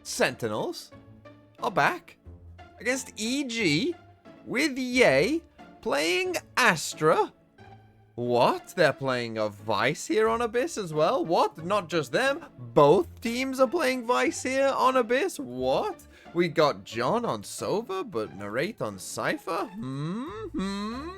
Sentinels are back against EG with Yay playing Astra. What? They're playing a VYSE here on Abyss as well? What? Not just them. Both teams are playing VYSE here on Abyss? What? We got John on Sova, but Narrate on Cypher?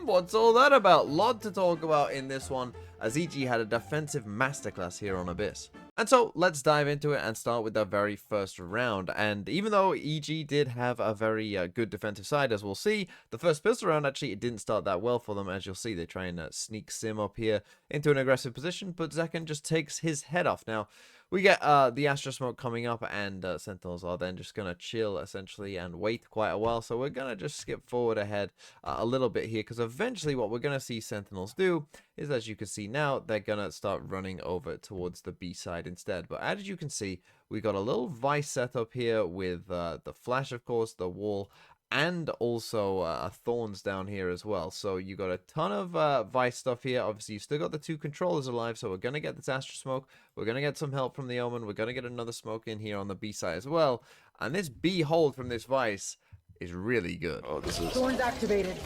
What's all that about? Lot to talk about in this one, as EG had a defensive masterclass here on Abyss. And so, let's dive into it and start with the very first round. And even though EG did have a very good defensive side, as we'll see, the first pistol round, actually, it didn't start that well for them. As you'll see, they try and sneak Sim up here into an aggressive position, but Zekken just takes his head off. Now, we get the Astra smoke coming up, and Sentinels are then just going to chill, essentially, and wait quite a while. So we're going to just skip forward ahead a little bit here, because eventually what we're going to see Sentinels do is, as you can see now, they're going to start running over towards the B side instead. But as you can see, we got a little VYSE setup here with the flash, of course, the wall, and also thorns down here as well. So you got a ton of VYSE stuff here. Obviously, you've still got the two controllers alive, so we're going to get this Astra smoke. We're going to get some help from the Omen. We're going to get another smoke in here on the B side as well. And this B hold from this VYSE is really good. Oh, this is... Thorns activated.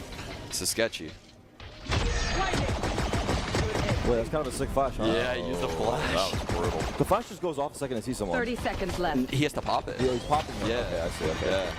This is sketchy. Wait, that's kind of a sick flash, huh? Yeah, he used the flash. That was brutal. The flash just goes off the second I see someone. 30 seconds left. He has to pop it. Yeah, he's popping it. Yeah. Okay, I see. Okay. Yeah.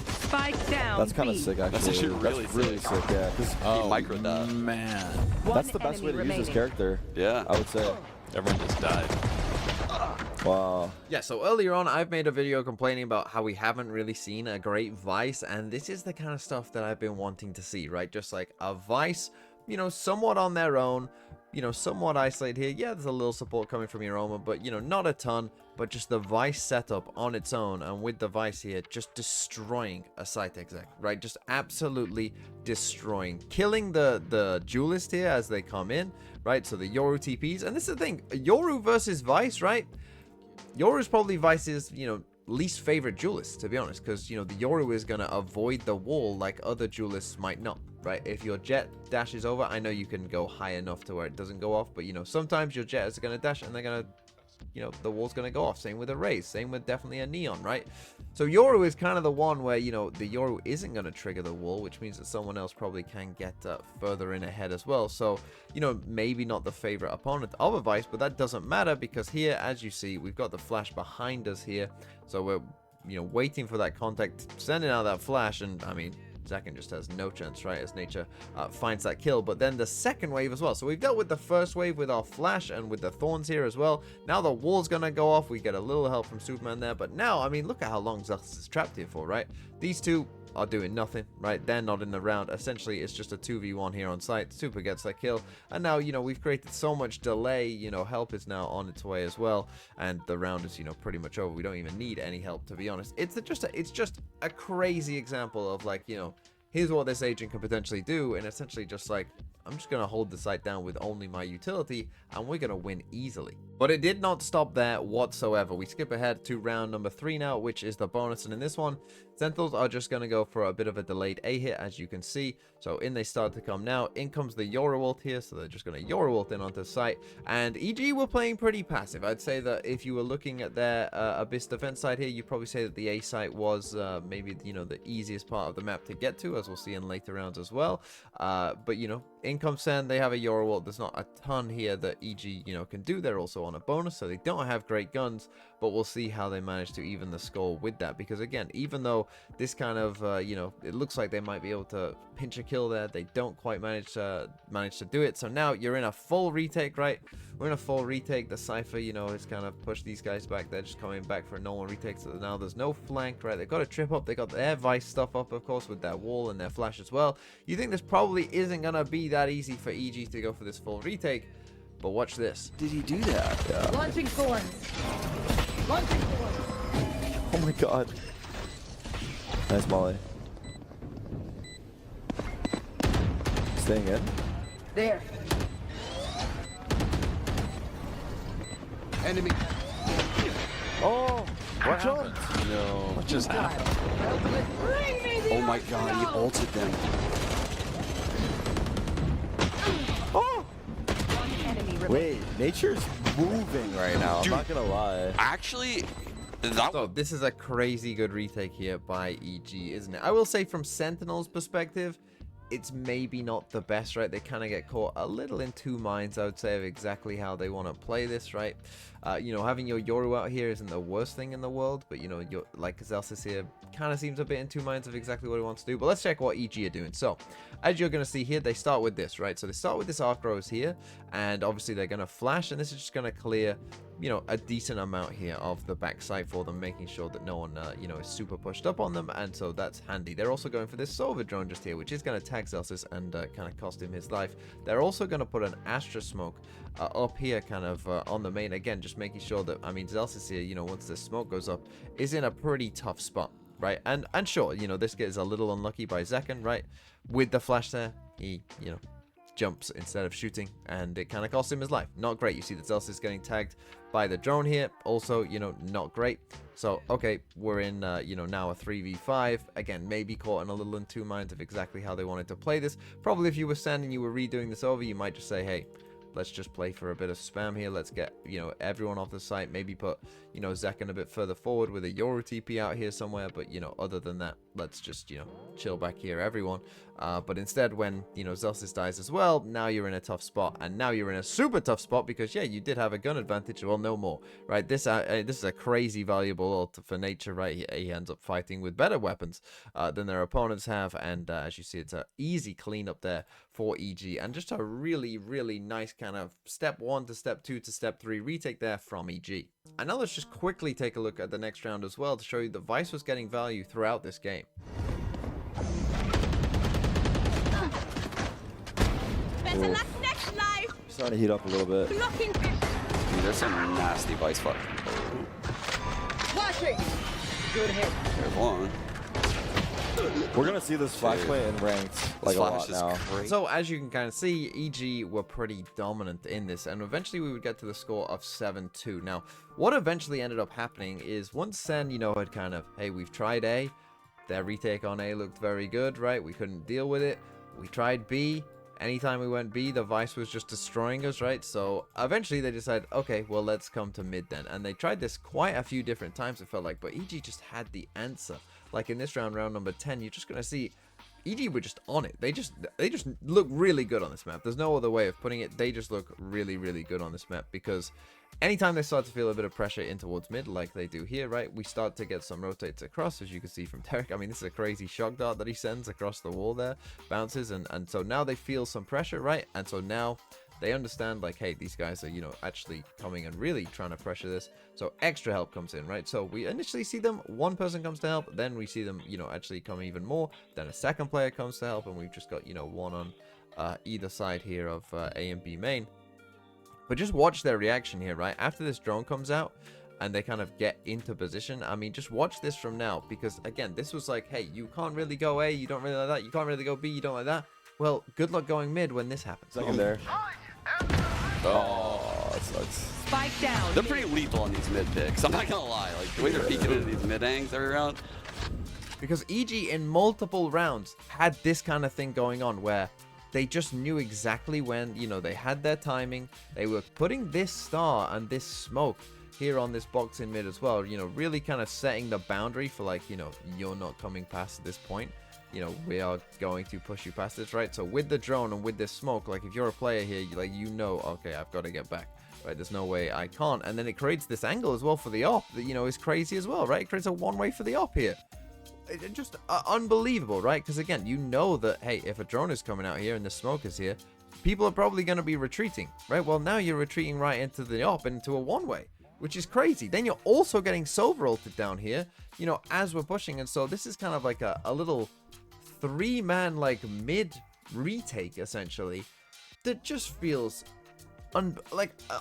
Spike down. That's kind of B. sick, actually. That's actually really sick. Yeah, because He microed that. Man. that's the best way to use this character. Yeah. I would say. Everyone just died. Wow. Yeah, so earlier on, I've made a video complaining about how we haven't really seen a great VYSE, and this is the kind of stuff that I've been wanting to see, right? Just like a VYSE, you know, somewhat on their own, you know, somewhat isolated here. Yeah, there's a little support coming from your Omen, but, you know, not a ton. But just the VYSE setup on its own, and with the VYSE here, just destroying a site exec, right? Just absolutely destroying. Killing the duelist here as they come in, right? So the Yoru TPs. And this is the thing, Yoru versus VYSE, right? Yoru's probably VYSE's, you know, least favorite duelist, to be honest, because, you know, the Yoru is going to avoid the wall like other duelists might not, right? If your jet dashes over, I know you can go high enough to where it doesn't go off, but, you know, sometimes your jet is going to dash and they're going to, you know, the wall's going to go off. Same with a Raze, same with definitely a Neon, right? So Yoru is kind of the one where, you know, the Yoru isn't going to trigger the wall, which means that someone else probably can get further in ahead as well. So, you know, maybe not the favorite opponent of a VYSE, but that doesn't matter, because here, as you see, we've got the flash behind us here. So we're, you know, waiting for that contact, sending out that flash, and I mean, Zekken just has no chance, right, as nature finds that kill. But then the second wave as well. So we've dealt with the first wave with our flash and with the thorns here as well. Now the wall's gonna go off. We get a little help from Superman there, but now, I mean, look at how long Zeus is trapped here for, right? These two are doing nothing, right? They're not in the round. Essentially, it's just a 2v1 here on site. Super gets that kill, and now, you know, we've created so much delay. You know, help is now on its way as well, and the round is, you know, pretty much over. We don't even need any help, to be honest. It's just a crazy example of, like, you know, here's what this agent can potentially do, and essentially just like, I'm just going to hold the site down with only my utility, and we're going to win easily. But it did not stop there whatsoever. We skip ahead to round number 3 now, which is the bonus, and in this one, Sentinels are just going to go for a bit of a delayed A hit, as you can see. So in they start to come now. In comes the Yoru ult here, so they're just going to Yoru ult in onto the site. And EG were playing pretty passive. I'd say that if you were looking at their Abyss defense side here, you'd probably say that the A site was maybe, you know, the easiest part of the map to get to, as we'll see in later rounds as well. But, you know, in comes Sen, they have a Yoru ult. There's not a ton here that EG, you know, can do. They're also on a bonus, so they don't have great guns, but we'll see how they manage to even the score with that, because again, even though this kind of, you know, it looks like they might be able to pinch a kill there, they don't quite manage to do it. So now you're in a full retake, right? We're in a full retake. The Cypher, you know, has kind of pushed these guys back. They're just coming back for a normal retake, so now there's no flank, right? They've got a trip up. They got their VYSE stuff up, of course, with their wall and their flash as well. You think this probably isn't gonna be that easy for EG to go for this full retake, but watch this. Did he do that? Yeah. Launching thorns. Launching thorns. Oh my god. Nice Molly. Staying in. There. Enemy. Oh! What John! happened? No. What just happened? Oh my god, he ulted them. Oh! One enemy remaining. Wait, nature's moving right now. Dude. I'm not gonna lie. Actually, So this is a crazy good retake here by EG, isn't it? I will say from Sentinels' perspective, it's maybe not the best, right? They kind of get caught a little in two minds, I would say, of exactly how they want to play this, right? You know, having your Yoru out here isn't the worst thing in the world, but, you know, like Zelsis here kind of seems a bit in two minds of exactly what he wants to do. But let's check what EG are doing. So, as you're going to see here, they start with this, right? So they start with this arc rose here, and obviously they're going to flash, and this is just going to clear, you know, a decent amount here of the backside for them, making sure that no one, you know, is super pushed up on them, and so that's handy. They're also going for this Sova drone just here, which is going to tag Zelsis and kind of cost him his life. They're also going to put an Astra smoke up here, kind of on the main, again, just making sure that, I mean, Zelsis here, you know, once the smoke goes up, is in a pretty tough spot, right? And sure, you know, this gets a little unlucky by Zekken, right? With the flash there, he, you know, jumps instead of shooting, and it kind of costs him his life. Not great. You see that Zelsis is getting tagged by the drone here. Also, you know, not great. So, okay, we're in, you know, now a 3v5. Again, maybe caught in a little in two minds of exactly how they wanted to play this. Probably if you were Sen and you were redoing this over, you might just say, hey, let's just play for a bit of spam here. Let's get, you know, everyone off the site. Maybe put, you know, Zekken a bit further forward with a Yoru TP out here somewhere. But, you know, other than that, let's just, you know, chill back here, everyone. But instead, when, you know, Zelsis dies as well, now you're in a tough spot. And now you're in a super tough spot because, yeah, you did have a gun advantage. Well, no more, right? This is a crazy valuable ult for Nature, right? He ends up fighting with better weapons than their opponents have. And as you see, it's an easy cleanup there for EG. And just a really, really nice kind of step 1 to step 2 to step 3 retake there from EG. And now let's just quickly take a look at the next round as well to show you that VYSE was getting value throughout this game. Better luck next life. Starting to heat up a little bit. Blocking. Dude, there's some nasty VYSE fuck. Flashing. Good hit. There's one. We're gonna see this flashpoint in ranked like a lot now. Great. So as you can kind of see, EG were pretty dominant in this, and eventually we would get to the score of 7-2. Now, what eventually ended up happening is once Sen, you know, had kind of, hey, we've tried A, their retake on A looked very good, right? We couldn't deal with it. We tried B. Anytime we went B, the VYSE was just destroying us, right? So eventually they decided, okay, well, let's come to mid then. And they tried this quite a few different times, it felt like, but EG just had the answer. Like in this round number 10, you're just going to see EG were just on it. They just look really good on this map. There's no other way of putting it. They just look really, really good on this map because anytime they start to feel a bit of pressure in towards mid, like they do here, right, we start to get some rotates across, as you can see from Derek. I mean, this is a crazy shock dart that he sends across the wall there, bounces, and so now they feel some pressure, right? And so now they understand, like, hey, these guys are, you know, actually coming and really trying to pressure this. So extra help comes in, right? So we initially see them, one person comes to help, then we see them, you know, actually come even more. Then a second player comes to help, and we've just got, you know, one on either side here of A and B main. But just watch their reaction here, right? After this drone comes out and they kind of get into position, I mean, just watch this from now. Because, again, this was like, hey, you can't really go A, you don't really like that. You can't really go B, you don't like that. Well, good luck going mid when this happens. Second there. Oh, that sucks. Spike down. they're pretty lethal on these mid picks. I'm not gonna lie. Like the way they're peeking into these mid hangs every round. Because EG in multiple rounds had this kind of thing going on where they just knew exactly when, you know, they had their timing. They were putting this star and this smoke here on this box in mid as well, you know, really kind of setting the boundary for, like, you know, you're not coming past this point. You know, we are going to push you past this, right? So with the drone and with this smoke, like, if you're a player here, you know, okay, I've got to get back, right? There's no way I can't. And then it creates this angle as well for the op that, you know, is crazy as well, right? It creates a one-way for the op here. Just unbelievable, right? Because, again, you know that, hey, if a drone is coming out here and the smoke is here, people are probably going to be retreating, right? Well, now you're retreating right into the op, into a one-way, which is crazy. Then you're also getting Sova ulted down here, you know, as we're pushing. And so this is kind of like a little three-man, like, mid retake, essentially, that just feels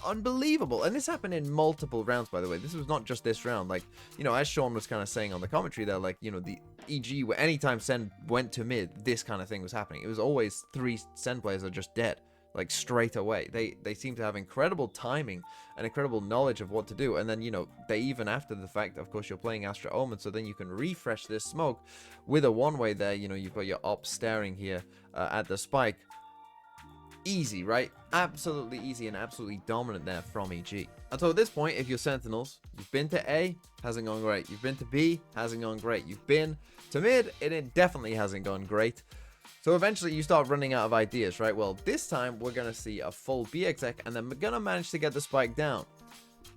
unbelievable. And this happened in multiple rounds, by the way. This was not just this round. Like, you know, as Sean was kind of saying on the commentary there, like, you know, the EG, where anytime Sen went to mid, this kind of thing was happening. It was always 3 Sen players are just dead, like, straight away. They seem to have incredible timing and incredible knowledge of what to do. And then, you know, they even after the fact, of course, you're playing Astra Omen, so then you can refresh this smoke with a one-way there. You know, you've got your op staring here at the spike. Easy, right? Absolutely easy and absolutely dominant there from EG. And so at this point, if you're Sentinels, you've been to A, hasn't gone great. You've been to B, hasn't gone great. You've been to mid, and it definitely hasn't gone great. So eventually you start running out of ideas, right? Well, this time we're going to see a full B exec, and then we're going to manage to get the spike down.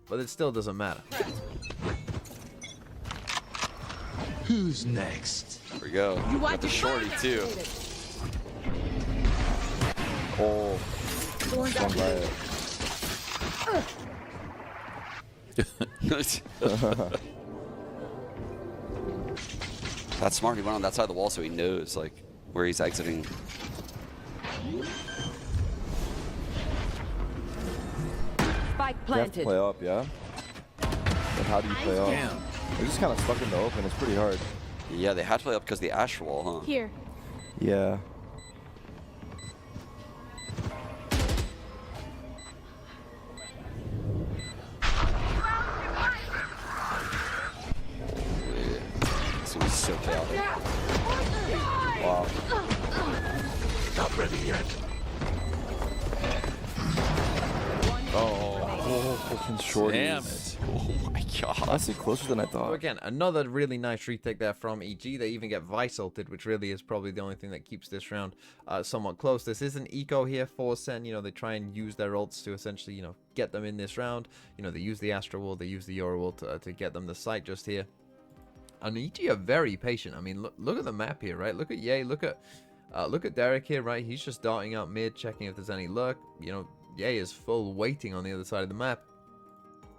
But it still doesn't matter. Who's next? Here we go. Got the shorty too. Oh, swung by it. That's smart. He went on that side of the wall so he knows like where he's exiting. Spike You have to planted. play up, yeah? But how do you play up? They're just kind of stuck in the open. It's pretty hard. Yeah, they had to play up because of the Asher wall, huh? Here. Yeah. This was so chaotic. Wow. Not ready yet. Oh, fucking shorties. Damn it. Oh my god. Honestly, closer than I So thought. again, another really nice retake there from EG. They even get VYSE ulted, which really is probably the only thing that keeps this round somewhat close. This is an eco here for Sen. You know, they try and use their ults to essentially, you know, get them in this round. You know, they use the Astro Wall, they use the Aura Wall to get them the site just here. And EG are very patient. I mean, look at the map here, right? Look at Ye, look at Derek here, right? He's just darting out mid, checking if there's any luck. You know, Ye is full waiting on the other side of the map.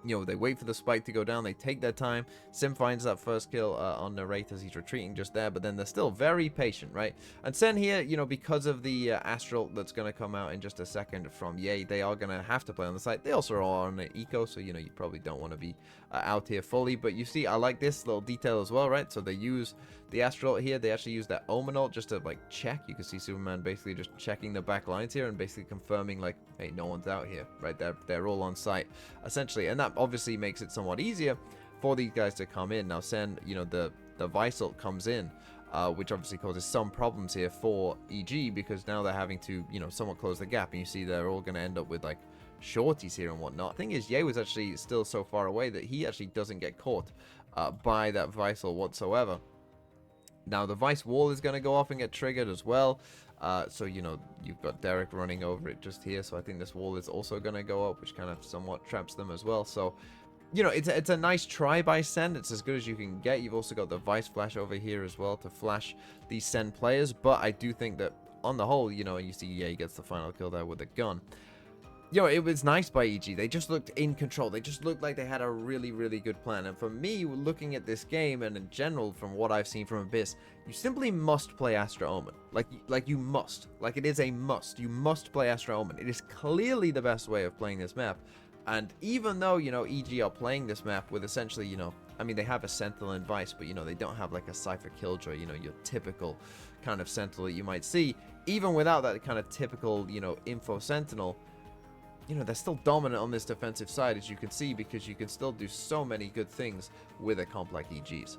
You know, they wait for the spike to go down. They take their time. Sim finds that first kill on Narrate as he's retreating just there. But then they're still very patient, right? And Sen here, you know, because of the Astral that's going to come out in just a second from Ye, they are going to have to play on the site. They also are on an eco, so, you know, you probably don't want to be out here fully. But you see, I like this little detail as well, right? So they use the Astral here. They actually use that Omen ult just to, like, check. You can see Superman basically just checking the back lines here and basically confirming, like, hey, no one's out here, right? They're all on site, essentially. And that obviously makes it somewhat easier for these guys to come in. Now, Sen, you know, the VYSE ult comes in, which obviously causes some problems here for EG because now they're having to, you know, somewhat close the gap. And you see they're all going to end up with, like, shorties here and whatnot. The thing is, Ye was actually still so far away that he actually doesn't get caught by that VYSE ult whatsoever. Now, the VYSE wall is going to go off and get triggered as well. So, you know, you've got Derek running over it just here. So I think this wall is also going to go up, which kind of somewhat traps them as well. So, you know, it's a nice try by Sen. It's as good as you can get. You've also got the VYSE flash over here as well to flash these Sen players. But I do think that on the whole, you know, you see Ye gets the final kill there with a gun. You know, it was nice by EG. They just looked in control. They just looked like they had a really, really good plan. And for me, looking at this game and in general from what I've seen from Abyss, you simply must play Astra Omen. Like you must. Like it is a must. You must play Astra Omen. It is clearly the best way of playing this map. And even though, you know, EG are playing this map with essentially, you know, I mean, they have a Sentinel and VYSE, but, you know, they don't have like a Cypher Killjoy, you know, your typical kind of Sentinel that you might see. Even without that kind of typical, you know, info Sentinel, you know, they're still dominant on this defensive side, as you can see, because you can still do so many good things with a comp like EG's.